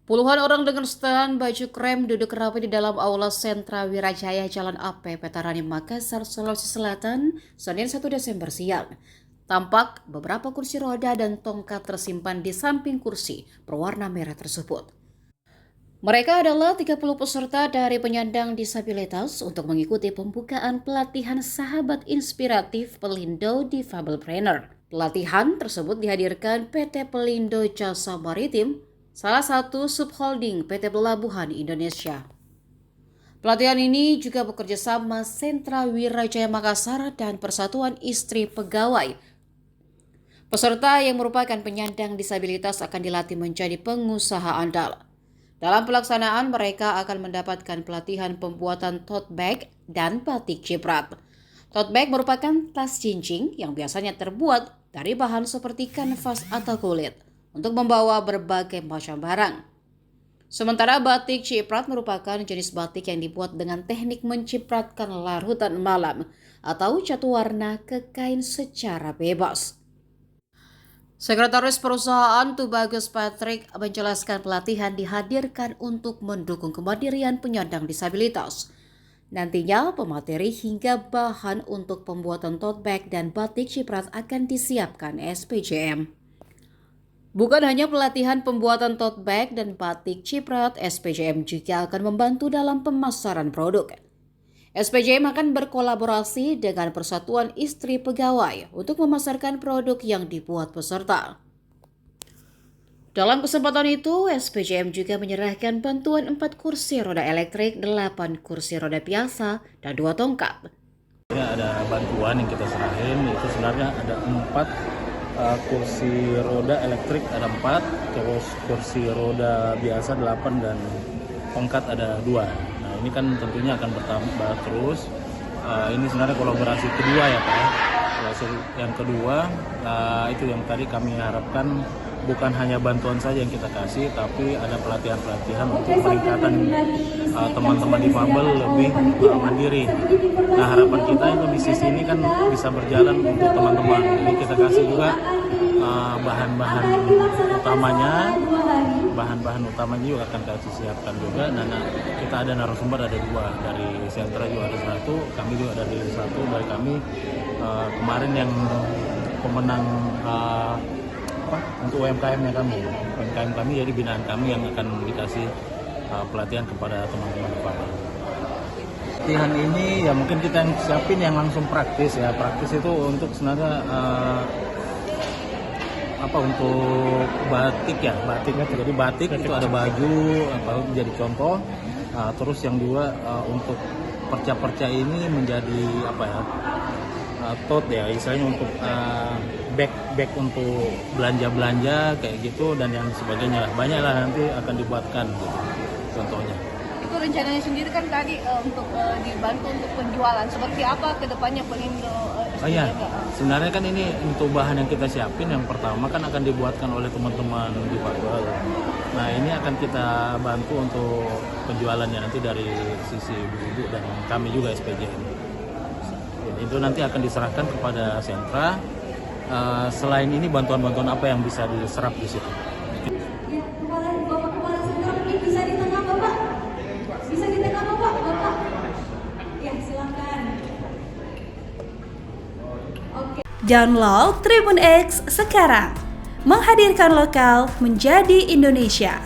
Puluhan orang dengan setelan baju krem duduk rapi di dalam aula sentra Wirajaya Jalan AP, Petarani, Makassar, Sulawesi Selatan, Senin 1 Desember siang. Tampak beberapa kursi roda dan tongkat tersimpan di samping kursi berwarna merah tersebut. Mereka adalah 30 peserta dari penyandang disabilitas untuk mengikuti pembukaan pelatihan Sahabat Inspiratif Pelindo Difabelpreneur. Pelatihan tersebut dihadirkan PT Pelindo Jasa Maritim, salah satu subholding PT Pelabuhan Indonesia. Pelatihan ini juga bekerja sama Sentra Wirajaya Makassar dan Persatuan Istri Pegawai. Peserta yang merupakan penyandang disabilitas akan dilatih menjadi pengusaha andal. Dalam pelaksanaan, mereka akan mendapatkan pelatihan pembuatan tote bag dan batik ciprat. Tote bag merupakan tas jinjing yang biasanya terbuat dari bahan seperti kanvas atau kulit untuk membawa berbagai macam barang. Sementara batik ciprat merupakan jenis batik yang dibuat dengan teknik mencipratkan larutan malam atau cat warna ke kain secara bebas. Sekretaris Perusahaan Tubagus Patrick menjelaskan pelatihan dihadirkan untuk mendukung kemandirian penyandang disabilitas. Nantinya pemateri hingga bahan untuk pembuatan tote bag dan batik ciprat akan disiapkan SPJM. Bukan hanya pelatihan pembuatan tote bag dan batik ciprat, SPJM juga akan membantu dalam pemasaran produk. SPJM akan berkolaborasi dengan Persatuan Istri Pegawai untuk memasarkan produk yang dibuat peserta. Dalam kesempatan itu, SPJM juga menyerahkan bantuan 4 kursi roda elektrik, 8 kursi roda biasa, dan 2 tongkat. Ada bantuan yang kita serahin, itu sebenarnya ada 4 kursi roda elektrik, ada 4, terus kursi roda biasa 8, dan tongkat ada 2. Ini kan tentunya akan bertambah terus. Ini sebenarnya kolaborasi kedua ya Pak. Yang kedua itu yang tadi kami harapkan bukan hanya bantuan saja yang kita kasih, tapi ada pelatihan-pelatihan untuk peningkatan teman-teman difabel lebih mandiri. Nah harapan kita itu di sisi ini kan bisa berjalan untuk teman-teman. Jadi kita kasih juga bahan-bahan utamanya juga akan kita siapkan juga. Nah, kita ada narasumber ada 2, dari sentra juga ada 1, kami juga ada 1 dari kami kemarin yang pemenang untuk UMKM-nya kami, jadi binaan kami yang akan dikasih pelatihan kepada teman-teman difabel. Pelatihan ini ya mungkin kita yang siapin yang langsung praktis ya. Praktis itu untuk sebenarnya untuk batik ya, jadi batik itu ada baju menjadi contoh. Terus yang 2 untuk perca-perca ini menjadi tote ya, istilahnya untuk bag untuk belanja kayak gitu dan yang sebagainya. Banyak lah nanti akan dibuatkan gitu, contohnya. Itu rencananya sendiri kan tadi untuk dibantu untuk penjualan. Seperti apa kedepannya Pelindo? Sebenarnya kan ini untuk bahan yang kita siapin yang pertama kan akan dibuatkan oleh teman-teman difabel. Nah ini akan kita bantu untuk penjualannya nanti dari sisi ibu-ibu dan kami juga SPJM. Itu nanti akan diserahkan kepada sentra. Selain ini bantuan-bantuan apa yang bisa diserap di situ? Download Tribun X sekarang, menghadirkan lokal menjadi Indonesia.